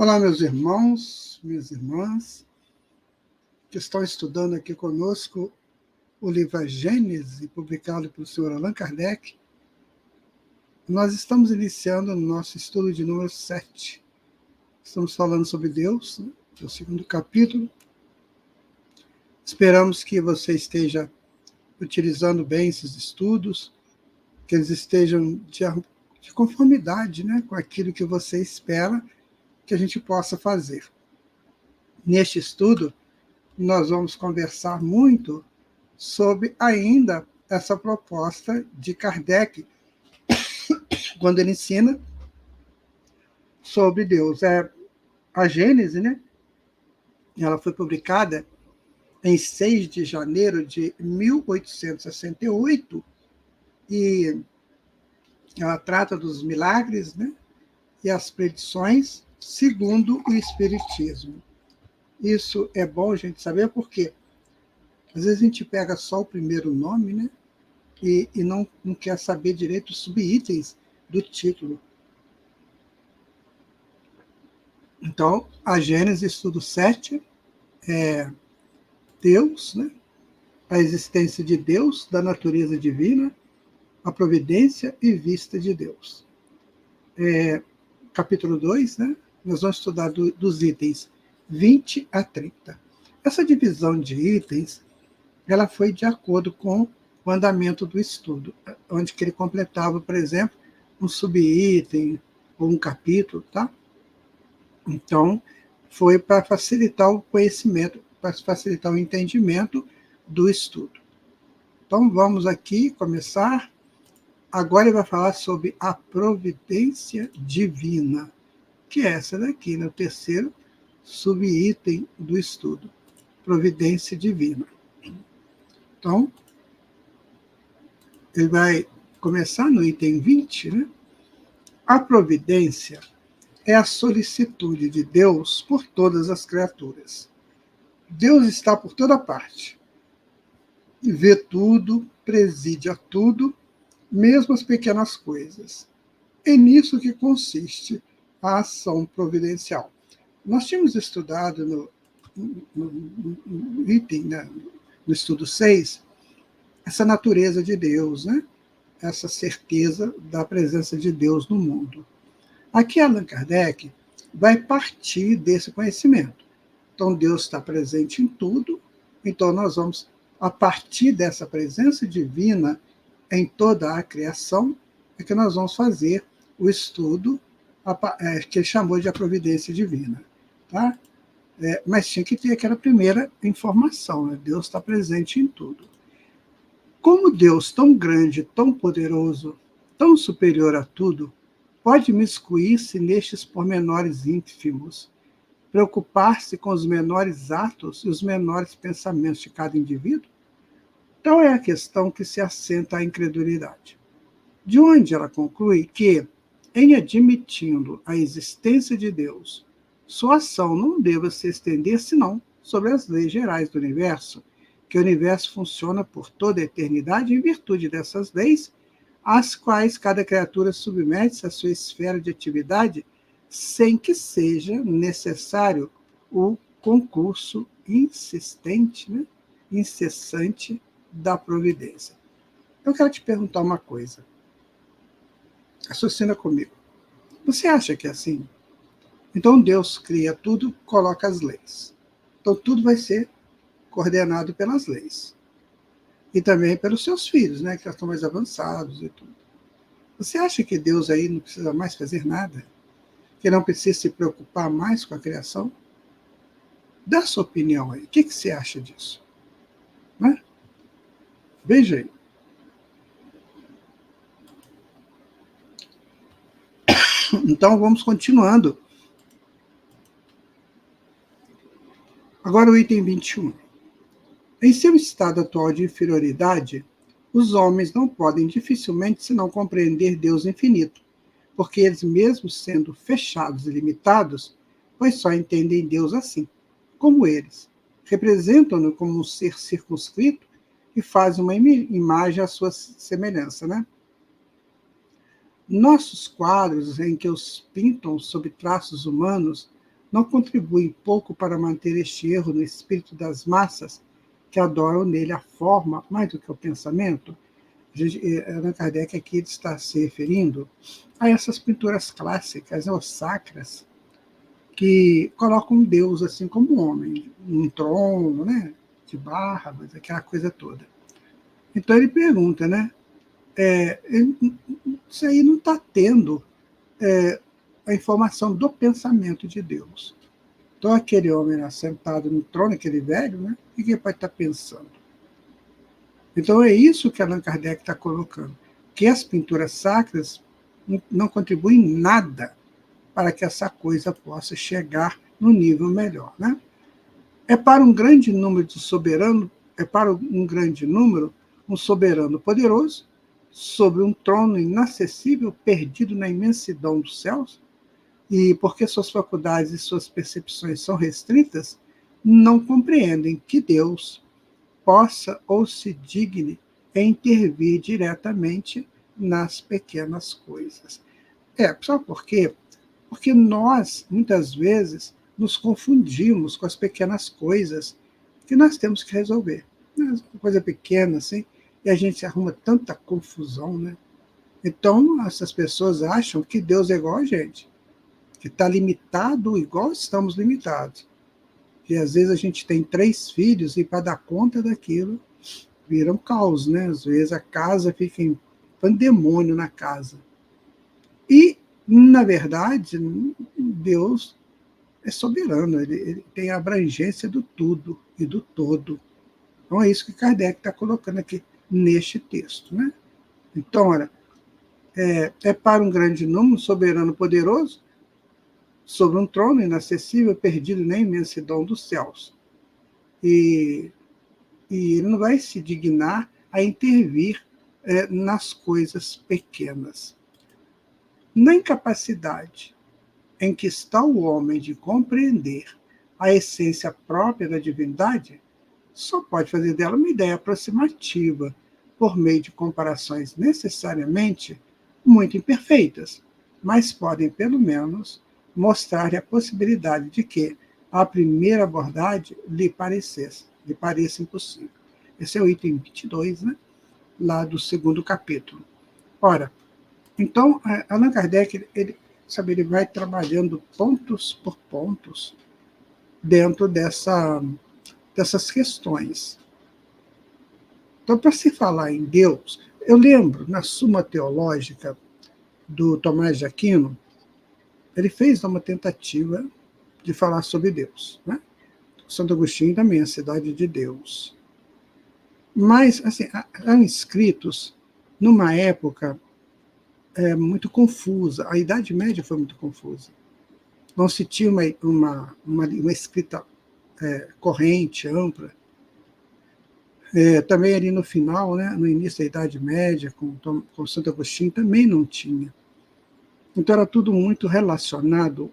Olá, meus irmãos, minhas irmãs, que estão estudando aqui conosco o livro A Gênese, publicado pelo senhor Allan Kardec. Nós estamos iniciando o nosso estudo de número 7. Estamos falando sobre Deus, né? É o segundo capítulo. Esperamos que você esteja utilizando bem esses estudos, que eles estejam de conformidade, né, com aquilo que você espera que a gente possa fazer. Neste estudo, nós vamos conversar muito sobre ainda essa proposta de Kardec, quando ele ensina sobre Deus. A Gênese, né? Ela foi publicada em 6 de janeiro de 1868 e ela trata dos milagres, né, e as predições segundo o Espiritismo. Isso é bom a gente saber porque às vezes a gente pega só o primeiro nome, né, e não quer saber direito os subitens do título. Então, a Gênese, estudo 7, é Deus, né, a existência de Deus, da natureza divina, a providência e vista de Deus. Capítulo 2, né, nós vamos estudar dos itens 20 a 30. Essa divisão de itens, ela foi de acordo com o andamento do estudo, onde que ele completava, por exemplo, um subitem ou um capítulo, tá? Então, foi para facilitar o conhecimento, para facilitar o entendimento do estudo. Então, vamos aqui começar. Agora ele vai falar sobre a providência divina, que é essa daqui, no terceiro subitem do estudo, providência divina. Então, ele vai começar no item 20, né? A providência é a solicitude de Deus por todas as criaturas. Deus está por toda parte. Vê tudo, preside a tudo, mesmo as pequenas coisas. É nisso que consiste a ação providencial. Nós tínhamos estudado no item, né, no estudo 6, essa natureza de Deus, né? Essa certeza da presença de Deus no mundo. Aqui, Allan Kardec vai partir desse conhecimento. Então, Deus está presente em tudo, então nós vamos, a partir dessa presença divina em toda a criação, é que nós vamos fazer o estudo que ele chamou de a providência divina. Tá? Mas tinha que ter aquela primeira informação, né? Deus está presente em tudo. Como Deus tão grande, tão poderoso, tão superior a tudo, pode miscuir-se nestes pormenores ínfimos, preocupar-se com os menores atos e os menores pensamentos de cada indivíduo? Tal é a questão que se assenta à incredulidade. De onde ela conclui que, em admitindo a existência de Deus, sua ação não deva se estender senão sobre as leis gerais do universo, que o universo funciona por toda a eternidade em virtude dessas leis, às quais cada criatura submete-se à sua esfera de atividade, sem que seja necessário o concurso insistente, né, incessante da providência. Eu quero te perguntar uma coisa. Raciocina comigo. Você acha que é assim? Então Deus cria tudo, coloca as leis. Então tudo vai ser coordenado pelas leis. E também pelos seus filhos, né, que já estão mais avançados e tudo. Você acha que Deus aí não precisa mais fazer nada? Que não precisa se preocupar mais com a criação? Dá sua opinião aí. O que você acha disso? Né? Veja aí. Então, vamos continuando. Agora o item 21. Em seu estado atual de inferioridade, os homens não podem dificilmente senão compreender Deus infinito, porque eles mesmos sendo fechados e limitados, pois só entendem Deus assim, como eles. Representam-no como um ser circunscrito e fazem uma imagem à sua semelhança, né? Nossos quadros, em que os pintam sob traços humanos, não contribuem pouco para manter este erro no espírito das massas que adoram nele a forma mais do que o pensamento? Allan Kardec aqui está se referindo a essas pinturas clássicas ou sacras que colocam Deus assim como um homem, num trono, né, de barbas, aquela coisa toda. Então ele pergunta, né, isso aí não está tendo a informação do pensamento de Deus. Então aquele homem lá sentado no trono, aquele velho, né, o que ele pode estar pensando? Então é isso que Allan Kardec está colocando, que as pinturas sacras não contribuem nada para que essa coisa possa chegar no nível melhor, né? É para um grande número de soberanos, é para um grande número um soberano poderoso sobre um trono inacessível, perdido na imensidão dos céus, e porque suas faculdades e suas percepções são restritas, não compreendem que Deus possa ou se digne em intervir diretamente nas pequenas coisas. Sabe por quê? Porque nós, muitas vezes, nos confundimos com as pequenas coisas que nós temos que resolver. Uma coisa pequena, assim, e a gente arruma tanta confusão, né? Então, essas pessoas acham que Deus é igual a gente, que está limitado igual estamos limitados. E às vezes a gente tem 3 filhos e para dar conta daquilo, vira um caos, né? Às vezes a casa fica em pandemônio na casa. E, na verdade, Deus é soberano, ele tem a abrangência do tudo e do todo. Então é isso que Kardec está colocando aqui neste texto, né? Então, olha, é para um grande número, soberano poderoso, sobre um trono inacessível, perdido na imensidão dos céus. E ele não vai se dignar a intervir nas coisas pequenas. Na incapacidade em que está o homem de compreender a essência própria da divindade, só pode fazer dela uma ideia aproximativa, por meio de comparações necessariamente muito imperfeitas, mas podem, pelo menos, mostrar a possibilidade de que a primeira abordagem lhe pareça impossível. Esse é o item 22, né, lá do 2º capítulo. Ora, então, Allan Kardec, ele vai trabalhando pontos por pontos dentro dessas questões. Então, para se falar em Deus, eu lembro, na Suma Teológica do Tomás de Aquino, ele fez uma tentativa de falar sobre Deus, né? Santo Agostinho também, a cidade de Deus. Mas, assim, eram escritos numa época muito confusa. A Idade Média foi muito confusa. Não se tinha uma escrita corrente, ampla. Também ali no final, né, no início da Idade Média, com Santo Agostinho, também não tinha. Então era tudo muito relacionado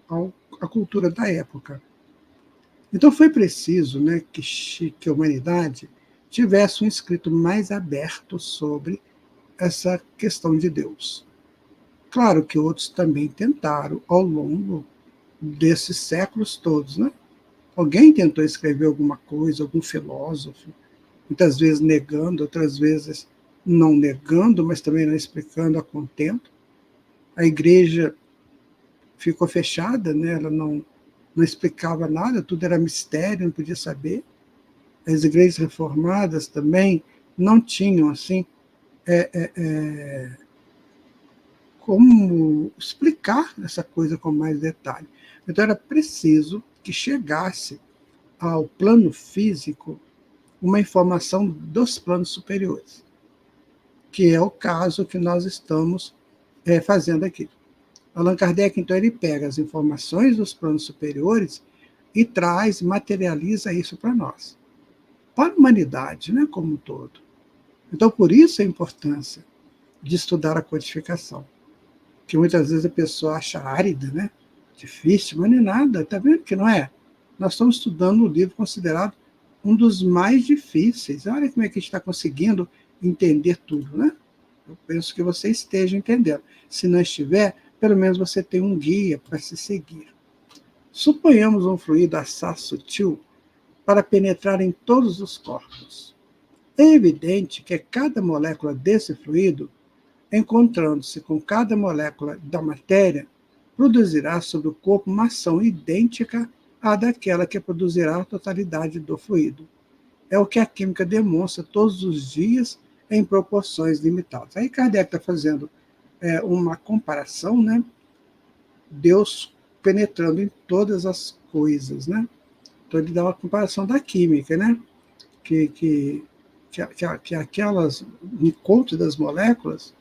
à cultura da época. Então foi preciso, né, que a humanidade tivesse um escrito mais aberto sobre essa questão de Deus. Claro que outros também tentaram ao longo desses séculos todos, né? Alguém tentou escrever alguma coisa, algum filósofo, muitas vezes negando, outras vezes não negando, mas também não explicando a contento. A igreja ficou fechada, né? Ela não explicava nada, tudo era mistério, não podia saber. As igrejas reformadas também não tinham, assim, como explicar essa coisa com mais detalhe. Então era preciso que chegasse ao plano físico uma informação dos planos superiores, que é o caso que nós estamos fazendo aqui. Allan Kardec, então, ele pega as informações dos planos superiores e materializa isso para nós, para a humanidade, né, como um todo. Então, por isso a importância de estudar a codificação, que muitas vezes a pessoa acha árida, né, difícil, mas não é nada, está vendo que não é? Nós estamos estudando um livro considerado um dos mais difíceis. Olha como é que a gente está conseguindo entender tudo, né? Eu penso que você esteja entendendo. Se não estiver, pelo menos você tem um guia para se seguir. Suponhamos um fluido assaz sutil para penetrar em todos os corpos. É evidente que cada molécula desse fluido, encontrando-se com cada molécula da matéria, produzirá sobre o corpo uma ação idêntica à daquela que produzirá a totalidade do fluido. É o que a química demonstra todos os dias em proporções limitadas. Aí Kardec está fazendo uma comparação, né? Deus penetrando em todas as coisas, né? Então ele dá uma comparação da química, né? Que aquelas encontros das moléculas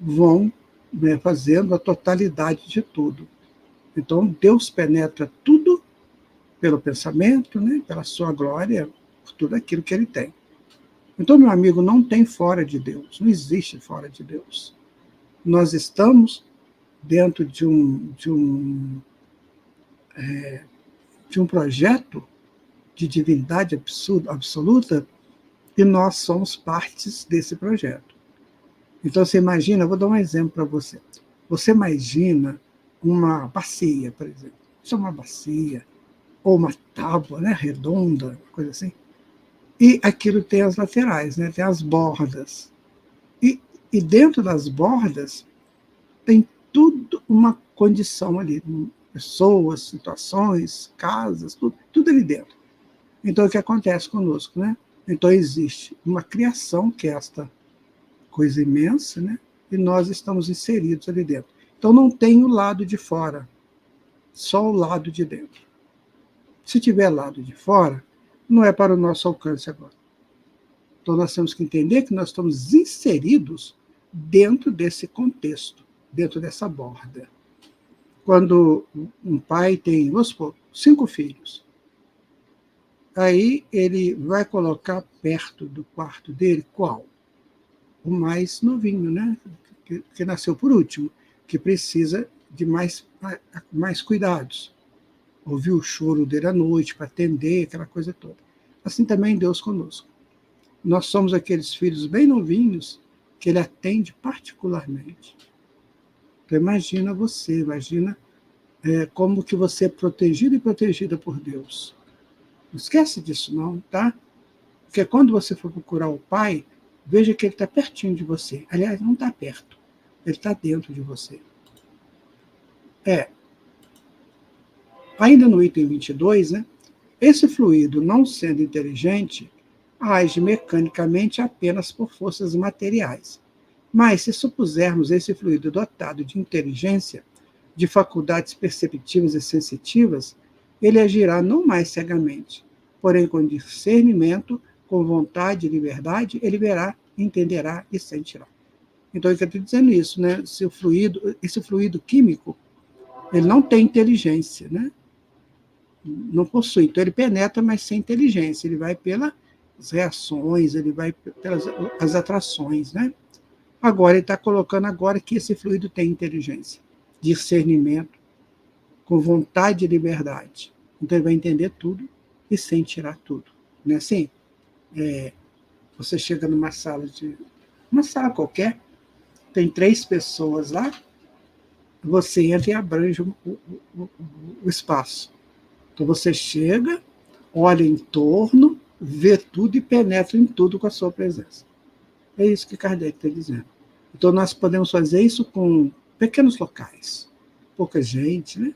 vão, né, fazendo a totalidade de tudo. Então Deus penetra tudo pelo pensamento, né? Pela sua glória, por tudo aquilo que ele tem. Então, meu amigo, não tem fora de Deus, não existe fora de Deus. Nós estamos dentro de um projeto de divindade absoluta e nós somos partes desse projeto. Então, você imagina, vou dar um exemplo para você. Você imagina uma bacia, por exemplo. Isso é uma bacia, ou uma tábua, né, redonda, coisa assim. E aquilo tem as laterais, né, tem as bordas. E dentro das bordas tem tudo uma condição ali, pessoas, situações, casas, tudo ali dentro. Então, o que acontece conosco, né? Então, existe uma criação, que é esta coisa imensa, né? E nós estamos inseridos ali dentro. Então, não tem o lado de fora, só o lado de dentro. Se tiver lado de fora, não é para o nosso alcance agora. Então, nós temos que entender que nós estamos inseridos dentro desse contexto, dentro dessa borda. Quando um pai tem, vamos supor, 5 filhos, aí ele vai colocar perto do quarto dele qual? O mais novinho, né? Que nasceu por último, que precisa de mais cuidados. Ouvir o choro dele à noite, para atender, aquela coisa toda. Assim também Deus conosco. Nós somos aqueles filhos bem novinhos que ele atende particularmente. Então imagina como que você é protegido e protegida por Deus. Não esquece disso não, tá? Porque quando você for procurar o Pai, veja que ele está pertinho de você. Aliás, não está perto, ele está dentro de você. Ainda no item 22, né? Esse fluido, não sendo inteligente, age mecanicamente apenas por forças materiais. Mas, se supusermos esse fluido dotado de inteligência, de faculdades perceptivas e sensitivas, ele agirá não mais cegamente, porém com discernimento, com vontade e liberdade, ele verá, entenderá e sentirá. Então, eu estou dizendo isso, né? Esse fluido químico, ele não tem inteligência, né? Não possui. Então, ele penetra, mas sem inteligência. Ele vai pelas reações, ele vai pelas atrações, né? Agora, ele está colocando agora que esse fluido tem inteligência, discernimento, com vontade e liberdade. Então, ele vai entender tudo e sentirá tudo. Não é assim? Você chega numa uma sala qualquer, tem 3 pessoas lá, você entra e abrange o espaço. Então, você chega, olha em torno, vê tudo e penetra em tudo com a sua presença. É isso que Kardec está dizendo. Então, nós podemos fazer isso com pequenos locais. Pouca gente, né?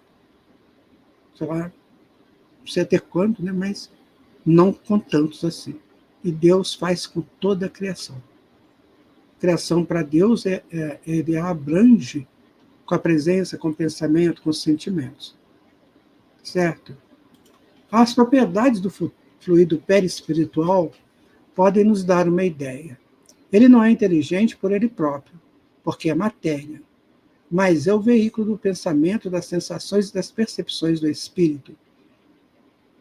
Sei lá, não sei até quanto, né? Mas não com tantos assim. E Deus faz com toda a criação. A criação para Deus, ele abrange com a presença, com o pensamento, com os sentimentos. Certo? As propriedades do fluido perispiritual podem nos dar uma ideia. Ele não é inteligente por ele próprio, porque é matéria, mas é o veículo do pensamento, das sensações e das percepções do espírito.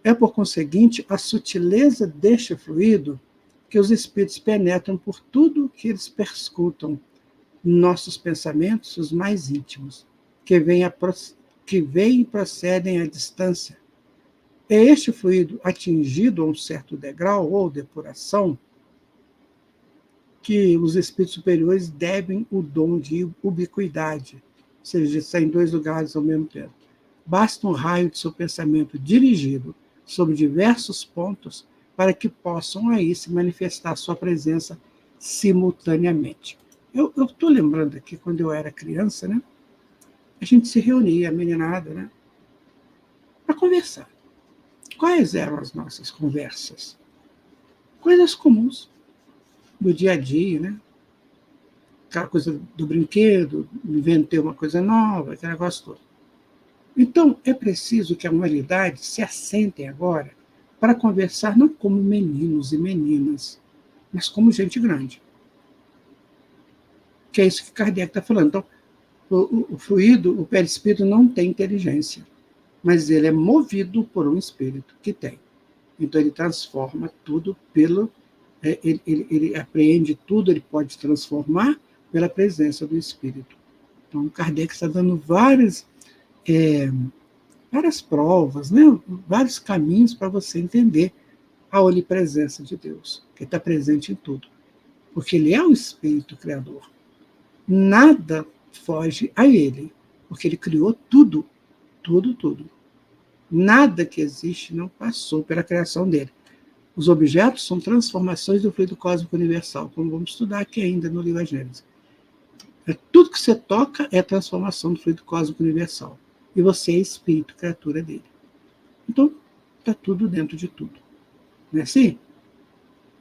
É, por conseguinte, a sutileza deste fluido que os espíritos penetram por tudo que eles perscrutam, nossos pensamentos, os mais íntimos, que vêm e procedem à distância. É este fluido atingido a um certo degrau ou depuração que os espíritos superiores devem o dom de ubiquidade, ou seja, de estar em 2 lugares ao mesmo tempo. basta um raio de seu pensamento dirigido sobre diversos pontos para que possam aí se manifestar sua presença simultaneamente. Eu estou lembrando aqui, quando eu era criança, né? A gente se reunia, a meninada, né? Para conversar. Quais eram as nossas conversas? Coisas comuns do dia a dia, né? Aquela coisa do brinquedo, inventei uma coisa nova, aquele negócio todo. Então, é preciso que a humanidade se assentem agora para conversar não como meninos e meninas, mas como gente grande. Que é isso que Kardec está falando. Então, o fluido, o perispírito não tem inteligência, mas ele é movido por um espírito que tem. Então, ele transforma tudo pelo... ele apreende tudo, ele pode transformar pela presença do espírito. Então, Kardec está dando várias provas, né? Vários caminhos para você entender a onipresença de Deus, que está presente em tudo. Porque ele é o Espírito Criador. Nada foge a ele, porque ele criou tudo, tudo, tudo. Nada que existe não passou pela criação dele. Os objetos são transformações do fluido cósmico universal, como vamos estudar aqui ainda no livro A Gênese. Tudo que você toca é transformação do fluido cósmico universal. E você é espírito, criatura dele. Então, está tudo dentro de tudo. Não é assim?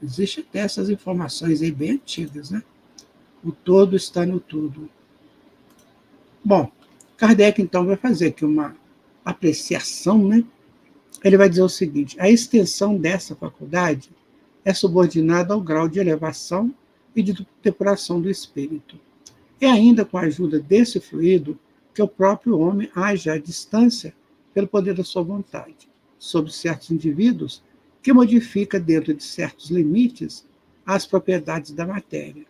Existem até essas informações aí bem antigas, né? O todo está no tudo. Bom, Kardec, então, vai fazer aqui uma apreciação, né? Ele vai dizer o seguinte: a extensão dessa faculdade é subordinada ao grau de elevação e de depuração do espírito. É ainda com a ajuda desse fluido que o próprio homem age à distância pelo poder da sua vontade, sobre certos indivíduos, que modifica dentro de certos limites as propriedades da matéria,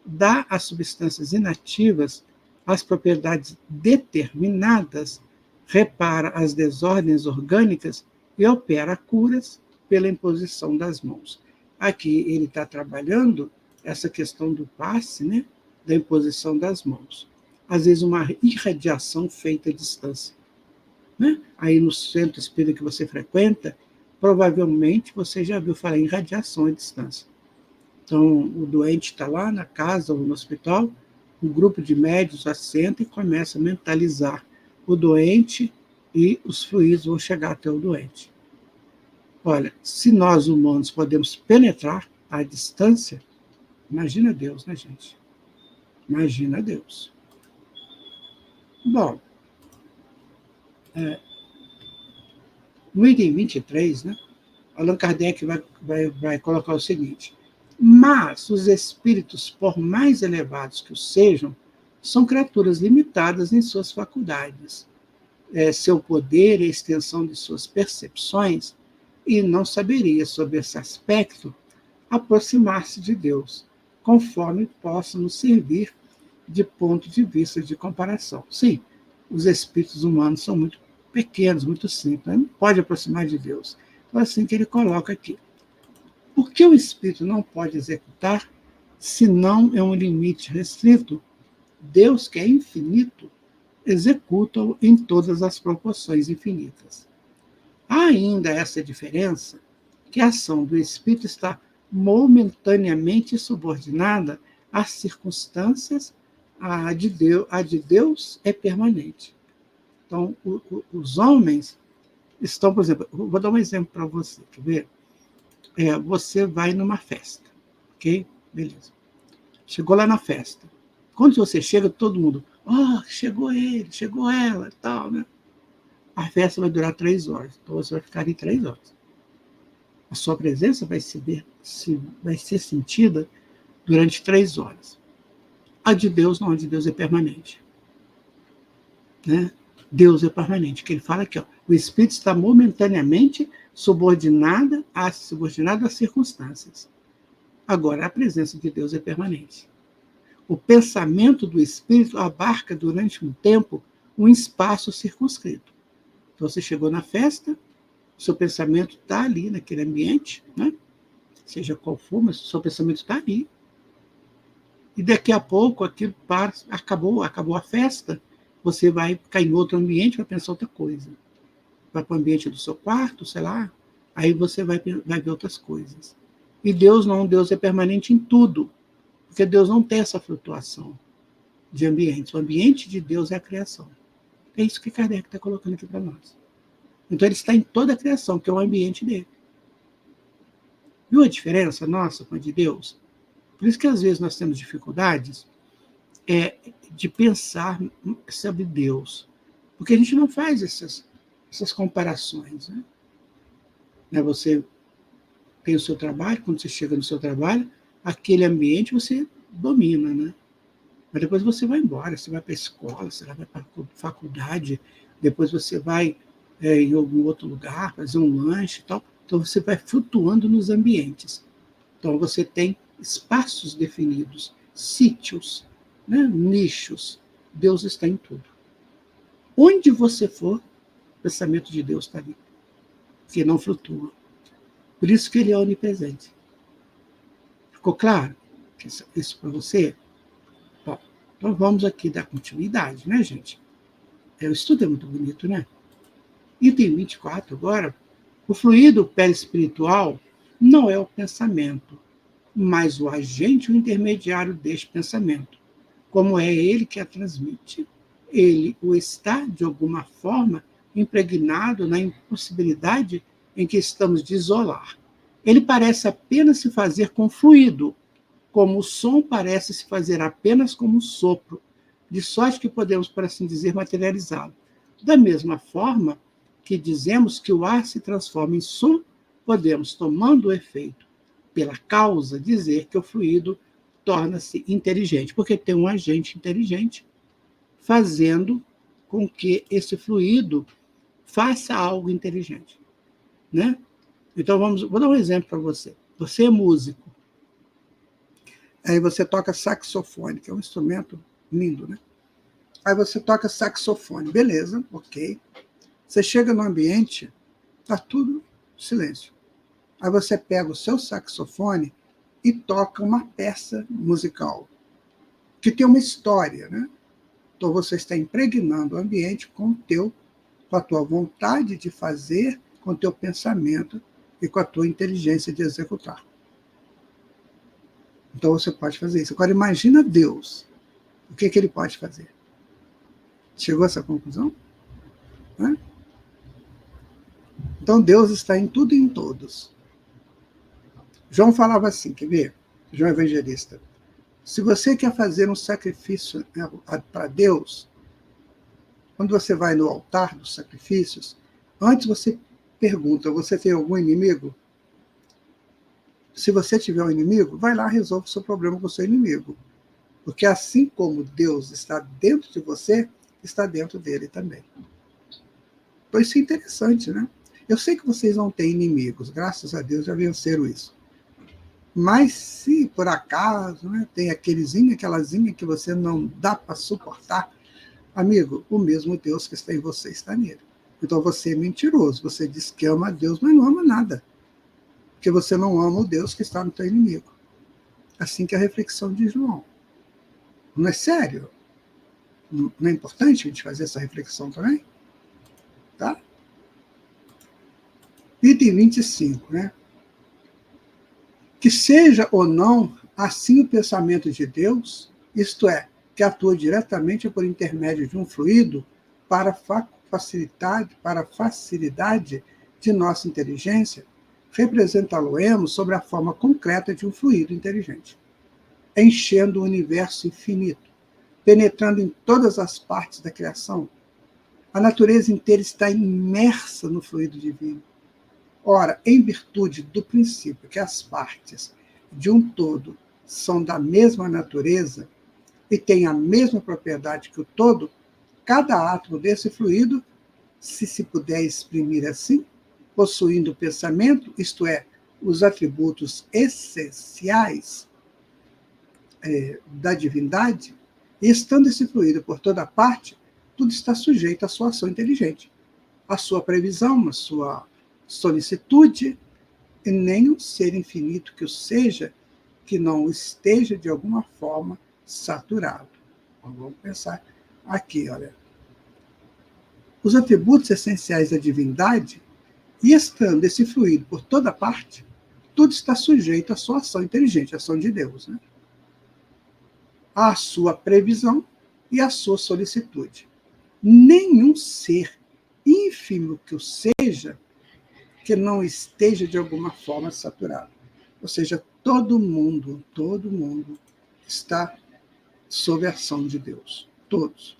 dá às substâncias inativas as propriedades determinadas, repara as desordens orgânicas e opera curas pela imposição das mãos. Aqui ele está trabalhando essa questão do passe, né, da imposição das mãos. Às vezes uma irradiação feita à distância. Né? Aí no centro espírita que você frequenta, provavelmente você já viu falar em radiação à distância. Então, o doente está lá na casa ou no hospital, um grupo de médios assenta e começa a mentalizar o doente e os fluidos vão chegar até o doente. Olha, se nós humanos podemos penetrar à distância, imagina Deus, né, gente? Imagina Deus. Bom, no item 23, né, Allan Kardec vai colocar o seguinte: mas os espíritos, por mais elevados que os sejam, são criaturas limitadas em suas faculdades, seu poder e a extensão de suas percepções, e não saberia, sob esse aspecto, aproximar-se de Deus, conforme possa nos servir de ponto de vista de comparação. Sim, os espíritos humanos são muito pequenos, muito simples, não pode aproximar de Deus. Então, é assim que ele coloca aqui. Por que o espírito não pode executar se não é um limite restrito? Deus, que é infinito, executa-o em todas as proporções infinitas. Há ainda essa diferença, que a ação do espírito está momentaneamente subordinada às circunstâncias, a de Deus é permanente. Então, os homens estão, por exemplo, vou dar um exemplo para você, quer ver? Você vai numa festa, ok? Beleza. Chegou lá na festa. Quando você chega, todo mundo, chegou ele, chegou ela, tal, né? A festa vai durar 3 horas, então você vai ficar ali 3 horas. A sua presença vai ser sentida durante 3 horas. A de Deus não, a de Deus é permanente. Né? Deus é permanente, que ele fala aqui, o espírito está momentaneamente subordinado às circunstâncias. Agora, a presença de Deus é permanente. O pensamento do espírito abarca durante um tempo um espaço circunscrito. Então, você chegou na festa, o seu pensamento está ali naquele ambiente, né? Seja qual for, mas o seu pensamento está ali. E daqui a pouco aquilo acabou a festa, você vai ficar em outro ambiente, vai pensar outra coisa. Vai para o ambiente do seu quarto, sei lá, aí você vai ver outras coisas. E Deus não, Deus é permanente em tudo, porque Deus não tem essa flutuação de ambientes. O ambiente de Deus é a criação. É isso que Kardec está colocando aqui para nós. Então ele está em toda a criação, que é o ambiente dele. Viu a diferença nossa com a de Deus? Por isso que às vezes nós temos dificuldades de pensar sobre Deus. Porque a gente não faz essas comparações. Né? Você tem o seu trabalho, quando você chega no seu trabalho, aquele ambiente você domina, né? Mas depois você vai embora, você vai para a escola, você vai para a faculdade, depois você vai em algum outro lugar, fazer um lanche e tal. Então você vai flutuando nos ambientes. Então você tem espaços definidos, sítios, né? Nichos. Deus está em tudo. Onde você for, o pensamento de Deus está ali, que não flutua. Por isso que ele é onipresente. Ficou claro isso para você? Bom, então vamos aqui dar continuidade, né, gente? O estudo é muito bonito, né? Item 24 agora. O fluido perispiritual não é o pensamento, mas o agente, o intermediário deste pensamento. Como é ele que a transmite, ele o está, de alguma forma, impregnado na impossibilidade em que estamos de isolar. Ele parece apenas se fazer com fluido, como o som parece se fazer apenas como um sopro, de sorte que podemos, por assim dizer, materializá-lo. Da mesma forma que dizemos que o ar se transforma em som, podemos, tomando o efeito pela causa, dizer que o fluido torna-se inteligente, porque tem um agente inteligente fazendo com que esse fluido faça algo inteligente, né? Então vou dar um exemplo para você. Você é músico, aí você toca saxofone, que é um instrumento lindo, né? Aí você toca saxofone, beleza, ok. Você chega no ambiente, tá tudo silêncio. Aí você pega o seu saxofone e toca uma peça musical que tem uma história, né? Então você está impregnando o ambiente com a tua vontade de fazer, com o teu pensamento e com a tua inteligência de executar. Então você pode fazer isso. Agora imagina Deus. O que ele pode fazer? Chegou a essa conclusão? Né? Então Deus está em tudo e em todos. João falava assim, quer ver? João Evangelista. Se você quer fazer um sacrifício para Deus, quando você vai no altar dos sacrifícios, antes você pergunta, você tem algum inimigo? Se você tiver um inimigo, vai lá e resolve o seu problema com o seu inimigo. Porque assim como Deus está dentro de você, está dentro dele também. Então isso é interessante, né? Eu sei que vocês não têm inimigos, graças a Deus já venceram isso. Mas se por acaso, né, tem aquelezinho, aquelazinha que você não dá para suportar, amigo, o mesmo Deus que está em você está nele. Então você é mentiroso, você diz que ama a Deus, mas não ama nada. Porque você não ama o Deus que está no teu inimigo. Assim que é a reflexão de João. Não é sério? Não é importante a gente fazer essa reflexão também? Tá? Item 25, né? Que seja ou não assim o pensamento de Deus, isto é, que atua diretamente por intermédio de um fluido para a facilidade de nossa inteligência, representá-lo-emos sobre a forma concreta de um fluido inteligente, enchendo o universo infinito, penetrando em todas as partes da criação. A natureza inteira está imersa no fluido divino. Ora, em virtude do princípio que as partes de um todo são da mesma natureza e têm a mesma propriedade que o todo, cada átomo desse fluido, se puder exprimir assim, possuindo o pensamento, isto é, os atributos essenciais da divindade, e estando esse fluido por toda parte, tudo está sujeito à sua ação inteligente, à sua previsão, à sua solicitude, e nem um ser infinito que o seja, que não esteja de alguma forma saturado. Então, vamos pensar aqui, olha. os atributos essenciais da divindade, e estando esse fluido por toda parte, tudo está sujeito à sua ação inteligente, à ação de Deus, né? À sua previsão e à sua solicitude. Nenhum ser, ínfimo que o seja, que não esteja de alguma forma saturado. Ou seja, todo mundo está sob a ação de Deus. Todos.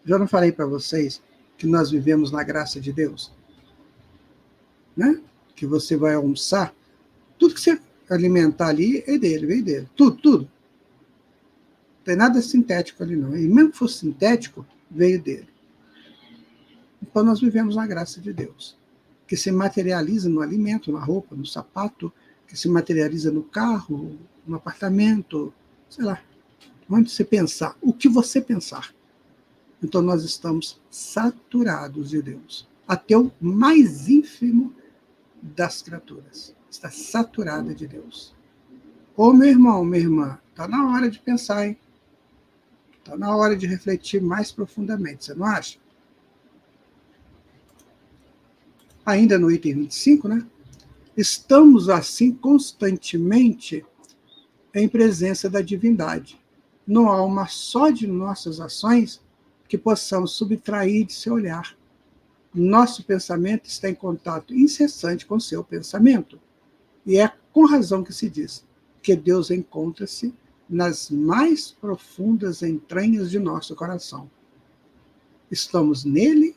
Já não falei para vocês que nós vivemos na graça de Deus? Né? Que você vai almoçar, tudo que você alimentar ali é dele, vem dele. Tudo. Não tem nada sintético ali, não. E mesmo que fosse sintético, veio dele. Então nós vivemos na graça de Deus, que se materializa no alimento, na roupa, no sapato, que se materializa no carro, no apartamento, sei lá, onde você pensar, o que você pensar. Então nós estamos saturados de Deus. Até o mais ínfimo das criaturas está saturada de Deus. Ô meu irmão, minha irmã, está na hora de pensar, hein? Está na hora de refletir mais profundamente, você não acha? Ainda no item 25, né? Estamos, assim, constantemente em presença da divindade. Não há uma só de nossas ações que possamos subtrair de seu olhar. Nosso pensamento está em contato incessante com seu pensamento. E é com razão que se diz que Deus encontra-se nas mais profundas entranhas de nosso coração. Estamos nele,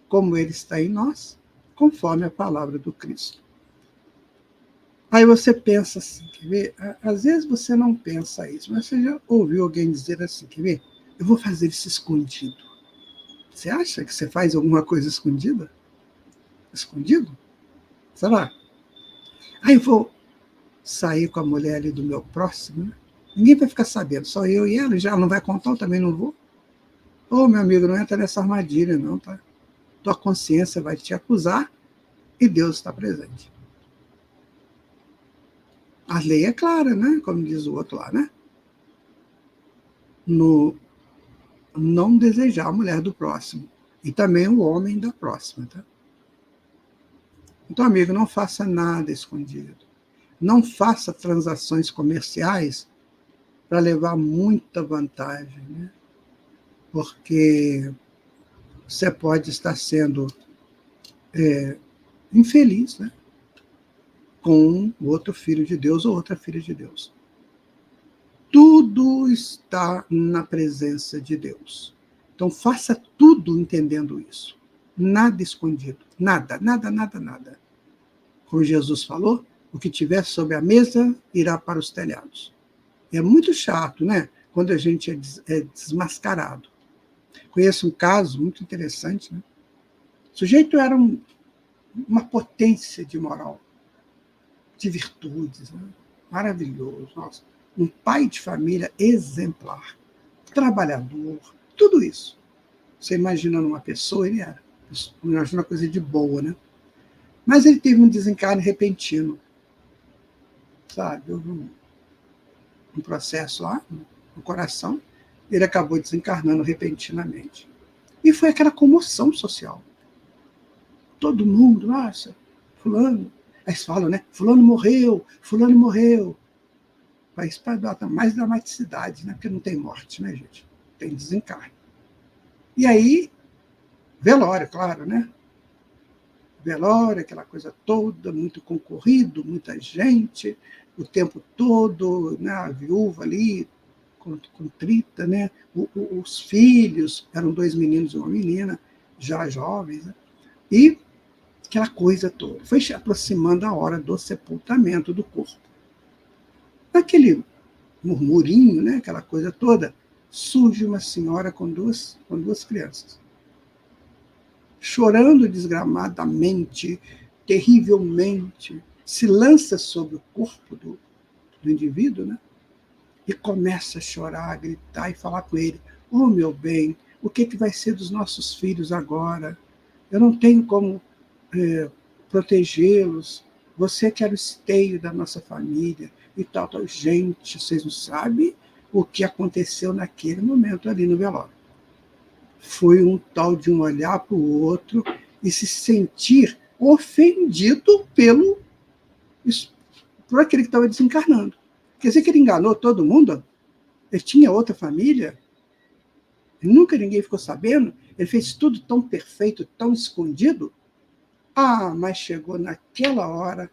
como ele está em nós, conforme a palavra do Cristo. Aí você pensa assim, quer ver? Às vezes você não pensa isso, mas você já ouviu alguém dizer assim, quer ver? Eu vou fazer isso escondido. Você acha que você faz alguma coisa escondida? Escondido? Sei lá. Aí eu vou sair com a mulher ali do meu próximo, né? Ninguém vai ficar sabendo, só eu e ela, já não vai contar, eu também não vou. Ô, meu amigo, não entra nessa armadilha, não, tá? Tua consciência vai te acusar e Deus está presente. A lei é clara, né? Como diz o outro lá, né? No não desejar a mulher do próximo. E também o homem da próxima, tá? Então, amigo, não faça nada escondido. Não faça transações comerciais para levar muita vantagem, né? Porque você pode estar sendo infeliz, né? Com outro filho de Deus ou outra filha de Deus. Tudo está na presença de Deus. Então, faça tudo entendendo isso. Nada escondido. Nada. Como Jesus falou, o que tiver sobre a mesa irá para os telhados. É muito chato, né? Quando a gente é desmascarado. Conheço um caso muito interessante, né? O sujeito era uma potência de moral, de virtudes, né? Maravilhoso. Nossa. Um pai de família exemplar, trabalhador, tudo isso. Você imagina numa pessoa, ele era. Imagina uma coisa de boa, né? Mas ele teve um desencarne repentino, sabe? Houve um processo lá no coração, ele acabou desencarnando repentinamente. E foi aquela comoção social. Todo mundo, nossa, fulano. Aí eles falam, né? Fulano morreu. Mas para dar mais dramaticidade, né? Porque não tem morte, né, gente? Tem desencarne. E aí, velório, claro, né? Velório, aquela coisa toda, muito concorrido, muita gente, o tempo todo, né? A viúva ali, contrita, né? Os filhos, eram 2 meninos e uma menina, já jovens, né? E aquela coisa toda. Foi aproximando a hora do sepultamento do corpo. Naquele murmurinho, né? Aquela coisa toda, surge uma senhora com duas crianças, chorando desgramadamente, terrivelmente, se lança sobre o corpo do indivíduo, né? E começa a chorar, a gritar e falar com ele: oh, meu bem, o que vai ser dos nossos filhos agora? Eu não tenho como protegê-los. Você que era o esteio da nossa família e tal. Gente, vocês não sabem o que aconteceu naquele momento ali no velório. Foi um tal de um olhar para o outro e se sentir ofendido por aquele que estava desencarnando. Quer dizer que ele enganou todo mundo? Ele tinha outra família? Nunca ninguém ficou sabendo? Ele fez tudo tão perfeito, tão escondido? Ah, mas chegou naquela hora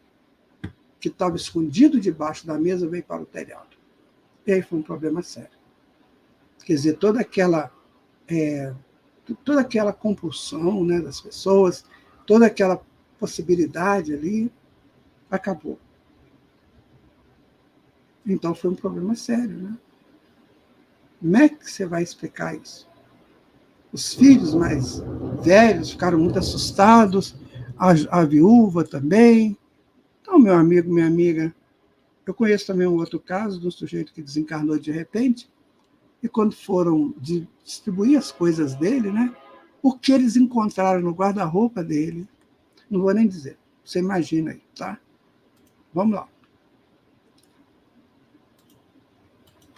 que estava escondido debaixo da mesa, veio para o telhado. E aí foi um problema sério. Quer dizer, toda aquela compulsão, né, das pessoas, toda aquela possibilidade ali, acabou. Então foi um problema sério, né? Como é que você vai explicar isso? Os filhos mais velhos ficaram muito assustados, a viúva também. Então, meu amigo, minha amiga, eu conheço também um outro caso de um sujeito que desencarnou de repente, e quando foram distribuir as coisas dele, né, o que eles encontraram no guarda-roupa dele, não vou nem dizer, você imagina aí, tá? Vamos lá.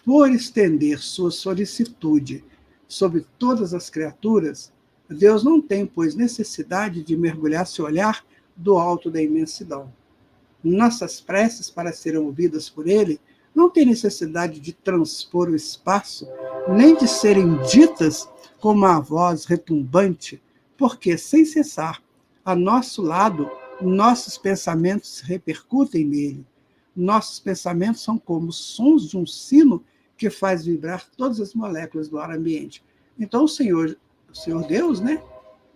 Por estender sua solicitude sobre todas as criaturas, Deus não tem, pois, necessidade de mergulhar seu olhar do alto da imensidão. Nossas preces, para serem ouvidas por Ele, não têm necessidade de transpor o espaço, nem de serem ditas com uma voz retumbante, porque, sem cessar, a nosso lado, nossos pensamentos repercutem nele. Nossos pensamentos são como sons de um sino que faz vibrar todas as moléculas do ar ambiente. Então, o Senhor Deus, né,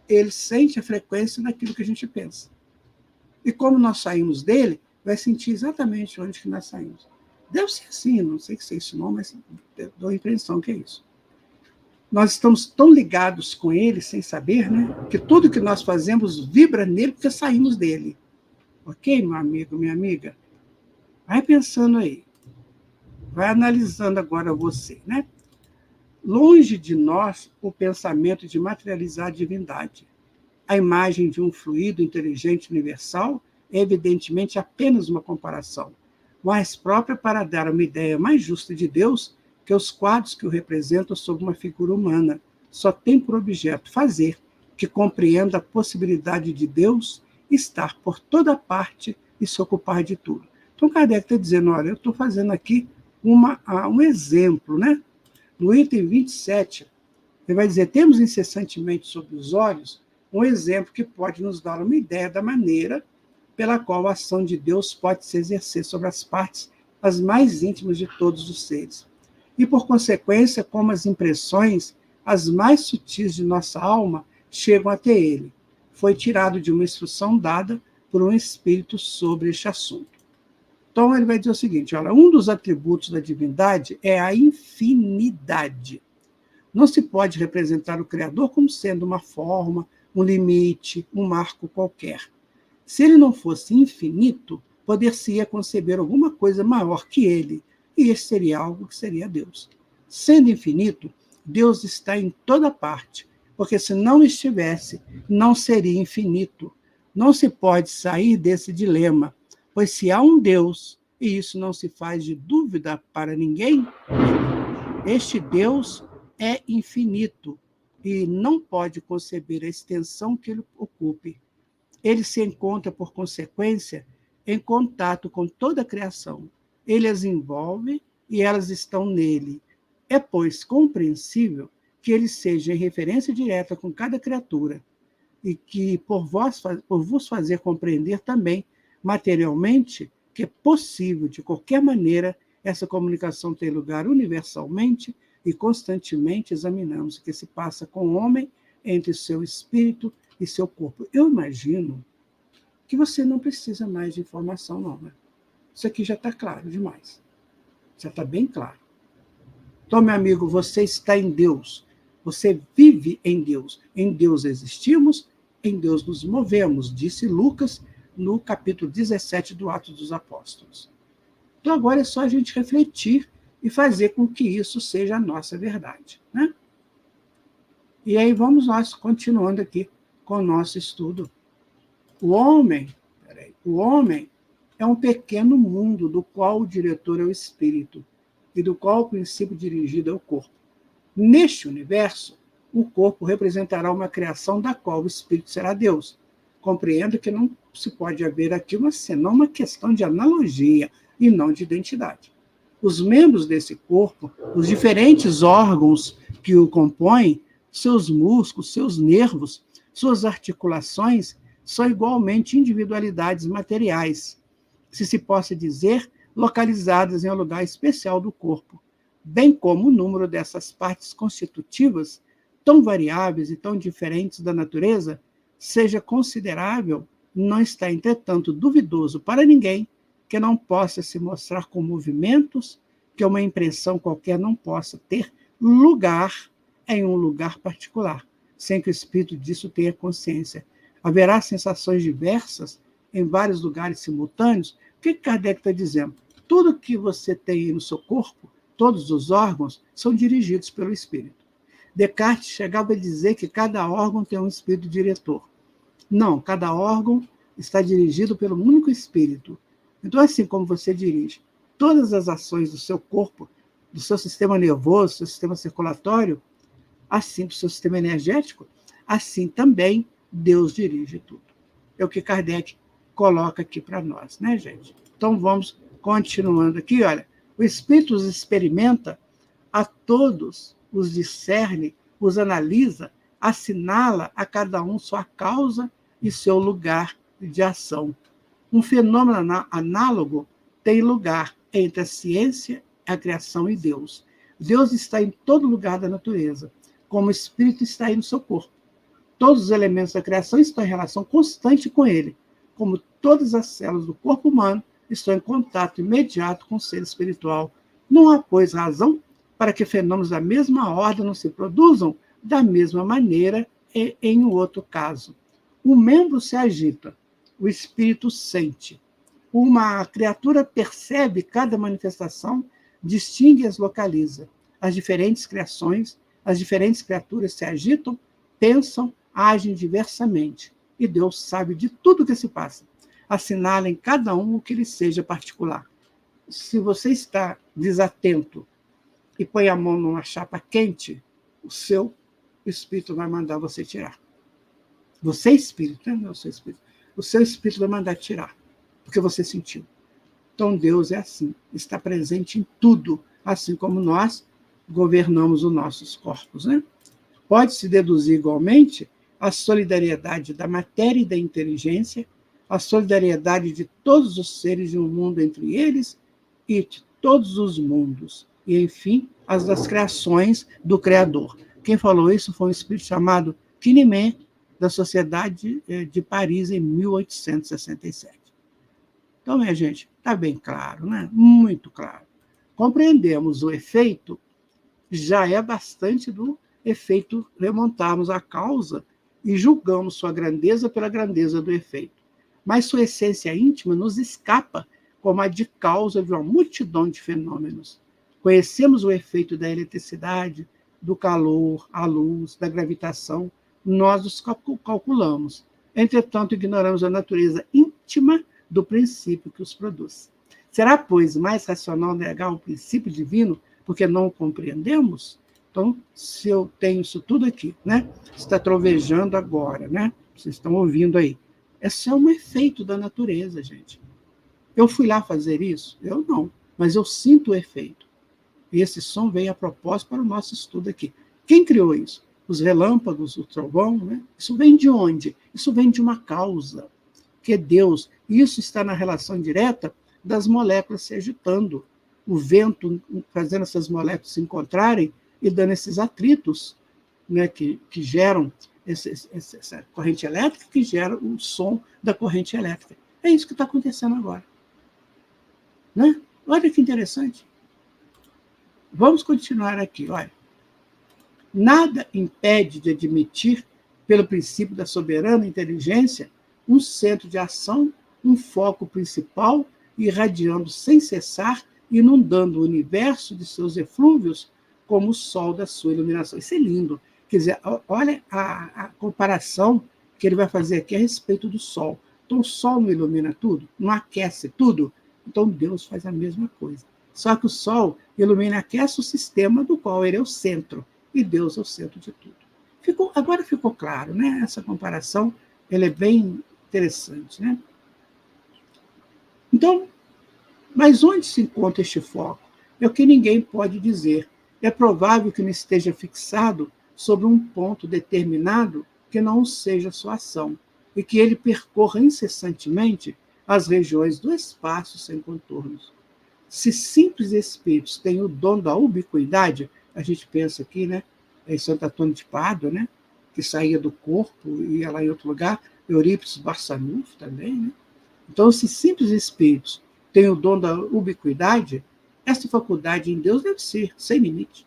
ele sente a frequência daquilo que a gente pensa. E como nós saímos dele, vai sentir exatamente onde que nós saímos. Deve ser assim, não sei se é isso não, mas dou a impressão que é isso. Nós estamos tão ligados com ele, sem saber, né, que tudo que nós fazemos vibra nele porque saímos dele. Ok, meu amigo, minha amiga? Vai pensando aí. Vai analisando agora você, né? Longe de nós o pensamento de materializar a divindade. A imagem de um fluido inteligente universal é evidentemente apenas uma comparação, mais própria para dar uma ideia mais justa de Deus que os quadros que o representam sob uma figura humana. Só tem por objeto fazer que compreenda a possibilidade de Deus estar por toda parte e se ocupar de tudo. Então, Kardec está dizendo, olha, eu estou fazendo aqui um exemplo, né? No item 27, ele vai dizer, temos incessantemente sob os olhos um exemplo que pode nos dar uma ideia da maneira pela qual a ação de Deus pode se exercer sobre as partes as mais íntimas de todos os seres. E, por consequência, como as impressões, as mais sutis de nossa alma, chegam até ele. Foi tirado de uma instrução dada por um espírito sobre este assunto. Então, ele vai dizer o seguinte, olha, um dos atributos da divindade é a infinidade. Não se pode representar o Criador como sendo uma forma, um limite, um marco qualquer. Se ele não fosse infinito, poder-se-ia conceber alguma coisa maior que ele, e este seria algo que seria Deus. Sendo infinito, Deus está em toda parte, porque se não estivesse, não seria infinito. Não se pode sair desse dilema, pois se há um Deus, e isso não se faz de dúvida para ninguém, este Deus é infinito e não pode conceber a extensão que ele ocupe. Ele se encontra, por consequência, em contato com toda a criação. Ele as envolve e elas estão nele. É, pois, compreensível que ele seja em referência direta com cada criatura e que, por vos fazer compreender também, materialmente, que é possível, de qualquer maneira, essa comunicação ter lugar universalmente e constantemente examinamos o que se passa com o homem entre seu espírito e seu corpo. Eu imagino que você não precisa mais de informação, não, né? Isso aqui já está claro demais. Já está bem claro. Então, meu amigo, você está em Deus. Você vive em Deus. Em Deus existimos, em Deus nos movemos, disse Lucas no capítulo 17 do Atos dos Apóstolos. Então, agora é só a gente refletir e fazer com que isso seja a nossa verdade, né? E aí vamos nós, continuando aqui com o nosso estudo. O homem é um pequeno mundo do qual o diretor é o espírito e do qual o princípio dirigido é o corpo. Neste universo, o corpo representará uma criação da qual o espírito será Deus. Compreendo que não se pode haver aqui senão uma questão de analogia e não de identidade. Os membros desse corpo, os diferentes órgãos que o compõem, seus músculos, seus nervos, suas articulações, são igualmente individualidades materiais, se possa dizer, localizadas em um lugar especial do corpo, bem como o número dessas partes constitutivas, tão variáveis e tão diferentes da natureza, seja considerável, não está, entretanto, duvidoso para ninguém que não possa se mostrar com movimentos, que uma impressão qualquer não possa ter lugar em um lugar particular, sem que o espírito disso tenha consciência. Haverá sensações diversas em vários lugares simultâneos. O que Kardec está dizendo? Tudo que você tem no seu corpo, todos os órgãos, são dirigidos pelo espírito. Descartes chegava a dizer que cada órgão tem um espírito diretor. Não, cada órgão está dirigido pelo único espírito. Então, assim como você dirige todas as ações do seu corpo, do seu sistema nervoso, do seu sistema circulatório, assim do seu sistema energético, assim também Deus dirige tudo. É o que Kardec coloca aqui para nós, né, gente? Então, vamos continuando aqui. Olha, o Espírito os experimenta, a todos os discerne, os analisa, assinala a cada um sua causa e seu lugar de ação. Um fenômeno análogo tem lugar entre a ciência, a criação e Deus. Deus está em todo lugar da natureza, como o Espírito está aí no seu corpo. Todos os elementos da criação estão em relação constante com ele, como todas as células do corpo humano estão em contato imediato com o ser espiritual. Não há, pois, razão para que fenômenos da mesma ordem não se produzam da mesma maneira e em outro caso. O membro se agita, o espírito sente. Uma criatura percebe cada manifestação, distingue e as localiza. As diferentes criações, as diferentes criaturas se agitam, pensam, agem diversamente. E Deus sabe de tudo o que se passa. Assinala em cada um o que lhe seja particular. Se você está desatento e põe a mão numa chapa quente, o seu espírito vai mandar você tirar. Você é espírito, né? Não, seu espírito. O seu espírito vai mandar tirar, porque você sentiu. Então, Deus é assim, está presente em tudo, assim como nós governamos os nossos corpos, né? Pode-se deduzir igualmente a solidariedade da matéria e da inteligência, a solidariedade de todos os seres de um mundo entre eles e de todos os mundos, e, enfim, as das criações do Criador. Quem falou isso foi um espírito chamado Quinemé, da Sociedade de Paris, em 1867. Então, minha gente, está bem claro, né? Muito claro. Compreendemos o efeito, já é bastante do efeito remontarmos a causa e julgamos sua grandeza pela grandeza do efeito. Mas sua essência íntima nos escapa como a de causa de uma multidão de fenômenos. Conhecemos o efeito da eletricidade, do calor, a luz, da gravitação, nós os calculamos. Entretanto, ignoramos a natureza íntima do princípio que os produz. Será, pois, mais racional negar o princípio divino porque não o compreendemos? Então, se eu tenho isso tudo aqui, né? Está trovejando agora, né? Vocês estão ouvindo aí. Esse é um efeito da natureza, gente. Eu fui lá fazer isso? Eu não, mas eu sinto o efeito. E esse som veio a propósito para o nosso estudo aqui. Quem criou isso? Os relâmpagos, o trovão, né? Isso vem de onde? Isso vem de uma causa, que é Deus. E isso está na relação direta das moléculas se agitando. O vento fazendo essas moléculas se encontrarem e dando esses atritos, né, que geram essa corrente elétrica, que gera o som da corrente elétrica. É isso que está acontecendo agora. Né? Olha que interessante. Vamos continuar aqui, olha. Nada impede de admitir, pelo princípio da soberana inteligência, um centro de ação, um foco principal, irradiando sem cessar, inundando o universo de seus eflúvios, como o sol da sua iluminação. Isso é lindo. Quer dizer, olha a comparação que ele vai fazer aqui a respeito do sol. Então, o sol não ilumina tudo? Não aquece tudo? Então, Deus faz a mesma coisa. Só que o sol ilumina e aquece o sistema do qual ele é o centro. E Deus é o centro de tudo. Agora ficou claro, né? Essa comparação ela é bem interessante, né? Então, mas onde se encontra este foco? É o que ninguém pode dizer. É provável que não esteja fixado sobre um ponto determinado que não seja sua ação, e que ele percorra incessantemente as regiões do espaço sem contornos. Se simples espíritos têm o dom da ubiquidade, a gente pensa aqui, né, em Santo Antônio de Pádua, né, que saía do corpo e ia lá em outro lugar, Eurípides Barçanufo também, né? Então, se simples espíritos têm o dom da ubiquidade, essa faculdade em Deus deve ser sem limite.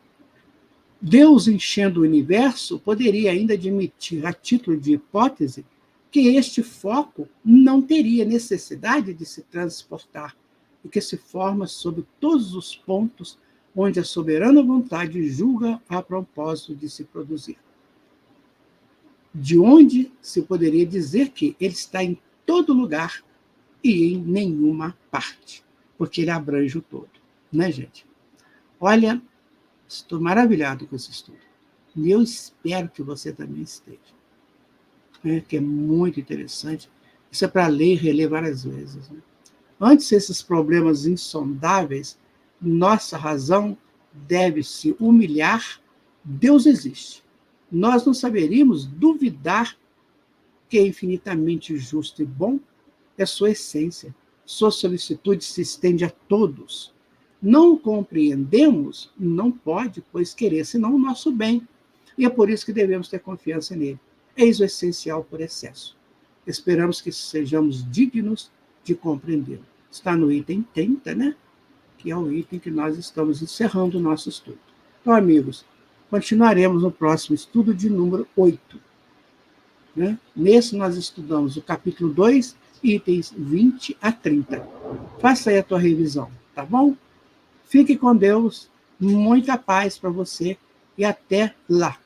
Deus, enchendo o universo, poderia ainda admitir, a título de hipótese, que este foco não teria necessidade de se transportar e que se forma sobre todos os pontos onde a soberana vontade julga a propósito de se produzir. De onde se poderia dizer que ele está em todo lugar e em nenhuma parte, porque ele abrange o todo, né, gente? Olha, estou maravilhado com esse estudo. E eu espero que você também esteja, né, que é muito interessante. Isso é para ler e reler várias vezes. Né? Antes desses problemas insondáveis, nossa razão deve se humilhar. Deus existe. Nós não saberíamos duvidar que é infinitamente justo e bom é sua essência. Sua solicitude se estende a todos. Não o compreendemos, não pode, pois querer senão o nosso bem. E é por isso que devemos ter confiança nele. Eis o essencial por excesso. Esperamos que sejamos dignos de compreendê-lo. Está no item 30, né? Que é o item que nós estamos encerrando o nosso estudo. Então, amigos, continuaremos no próximo estudo de número 8. Né? Nesse nós estudamos o capítulo 2, itens 20 a 30. Faça aí a tua revisão, tá bom? Fique com Deus, muita paz para você e até lá.